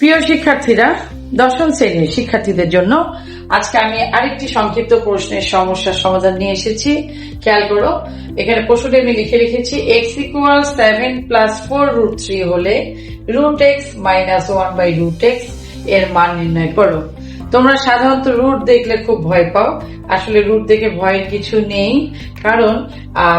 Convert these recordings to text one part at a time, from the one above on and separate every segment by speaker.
Speaker 1: প্রিয় শিক্ষার্থীরা, দশম শ্রেণীর শিক্ষার্থীদের জন্য আজকে আমি আরেকটি সংক্ষিপ্ত প্রশ্নের সমস্যার সমাধান নিয়ে এসেছি। খেয়াল করো, এখানে প্রশ্নটি আমি লিখে রেখেছি x = 7 + 4√3 হলে √x - 1/√x এর মান নির্ণয় করো। তোমরা সাধারণত রুট দেখলে খুব ভয় পাও। আসলে রুট দেখে ভয়ের কিছু নেই, কারণ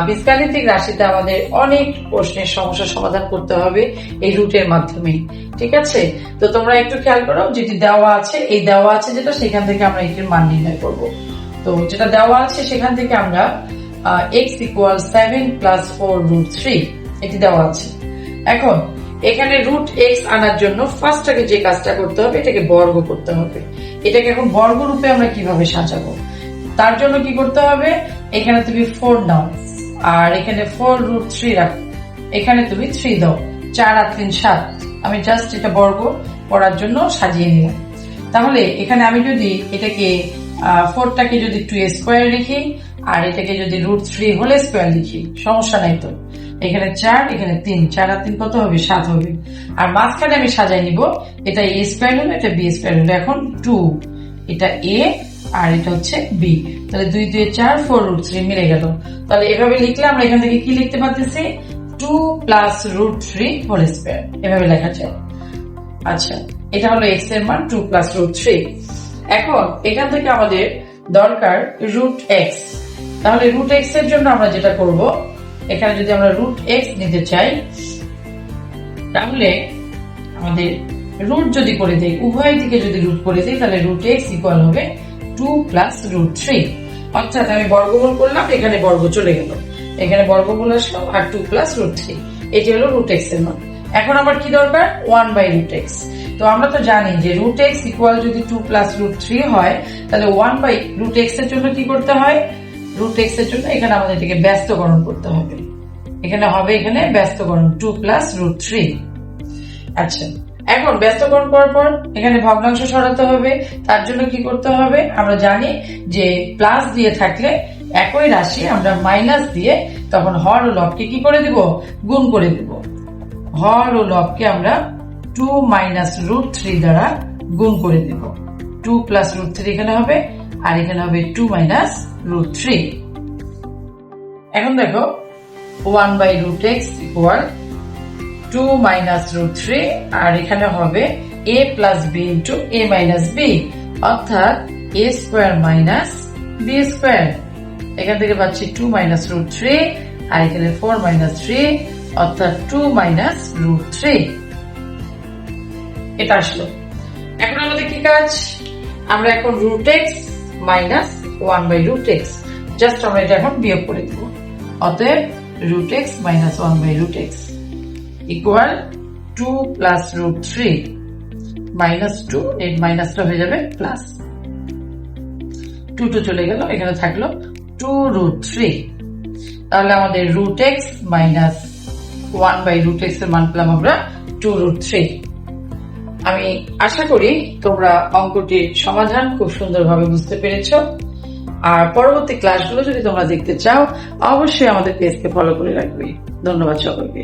Speaker 1: বীজগাণিতিক রাশিতে আমাদের অনেক প্রশ্নের সমস্যার সমাধান করতে হবে এই রুটের মাধ্যমে। ঠিক আছে, তো তোমরা একটু খেয়াল করো, যেটি দেওয়া আছে, এই দেওয়া আছে যেটা, সেখান থেকে আমরা এটির মান নির্ণয় করব। তো যেটা দেওয়া আছে সেখান থেকে আমরা x = 7 + 4√3 এটি দেওয়া আছে। এখন এখানে √x আনার জন্য ফার্স্ট আগে যে কাজটা করতে হবে, এটাকে বর্গ করতে হবে। এটাকে এখন বর্গ রূপে আমরা কিভাবে সাজাবো, তার জন্য কি করতে হবে, এখানে তুমি 4 নাও আর এখানে 4√3 রাখো, এখানে তুমি 3 দাও, 4 আর 3 7। আমি জাস্ট এটা বর্গ করার জন্য সাজিয়ে নিলাম। তাহলে এখানে আমি যদি এটাকে 4টাকে যদি 2² লিখি আর এটাকে যদি √3 হোল স্কয়ার লিখি, সমস্যা নাই তো। এখানে 4, এখানে 3, 4 আর 3 কত হবে, 7 হবে। আর মাঝখানে আমি সাজাই নিব, এটা a² হলো, এটা b² হলো। এখন 2, এটা a আর এটা হচ্ছে b, তাহলে 2 2 4, 4√3 মিলে গেল। তাহলে এভাবে লিখলে আমরা এখান থেকে কি লিখতে পারতেছি, 2 + √3 হোল স্কয়ার, এভাবে লেখা যায়। আচ্ছা, এটা হলো x এর মান, 2 + √3। এখন এখান থেকে আমাদের দরকার √x। তাহলে √x এর জন্য আমরা যেটা করব, এখানে যদি আমরা √x নিতে চাই, তাহলে আমাদের রুট যদি করে দেই, উভয় দিকে যদি রুট করে দেই, তাহলে √x = হবে 2 + √3। অর্থাৎ আমি বর্গমূল করলাম, এখানে বর্গ চলে গেল, এখানে বর্গমূল আসলো আর 2 + √3, এটি হলো √x এর মান। এখন আবার কি দরকার, 1/√x। তো আমরা তো জানি যে √x = যদি 2 + √3 হয়, তাহলে 1/√x এর জন্য কি করতে হয়, √x এর জন্য এখানে আমাদের এটাকে ব্যস্তকরণ করতে হবে। এখানে হবে, এখানে ব্যস্তকরণ 2 + √3। আচ্ছা, এখন ব্যস্তকরণ করার পর এখানে ভগ্নাংশ সরাতে হবে। তার জন্য কি করতে হবে, আমরা জানি যে প্লাস দিয়ে থাকলে একই রাশি আমরা মাইনাস দিয়ে তখন হর ও লবকে কি করে দিব, গুণ করে দিব। হর ও লবকে আমরা 2 - √3 দ্বারা গুণ করে দেব। 2 + √3 এখানে হবে, আর এখানে হবে 2 - √3। এখন দেখো, 1/√x = 2 - √3, আর এখানে হবে a + b * a - b, অর্থাৎ a² - b²। এখান থেকে পাচ্ছি 2 - √3, আর এখানে 4 - 3, অর্থাৎ 2 - √3। এটা আসলো। এখন আমাদের কি কাজ, আমরা এখন √x - 1/√x, জাস্ট আমরা এটা এখন বিয়োগ করে দিব। অতএব √x - 1/√x = 2 + √3 -2, এর মাইনাসটা হয়ে যাবে প্লাস, 2 চলে গেল, এখানে থাকলো 2√3। তাহলে আমাদের √x - 1/√x এর মান পেলাম আমরা 2√3। আমি আশা করি তোমরা অঙ্কটির সমাধান খুব সুন্দরভাবে বুঝতে পেরেছো। আর পরবর্তী ক্লাসগুলো যদি তোমরা দেখতে চাও, অবশ্যই আমাদের পেজকে ফলো করে রাখবে। ধন্যবাদ সকলকে।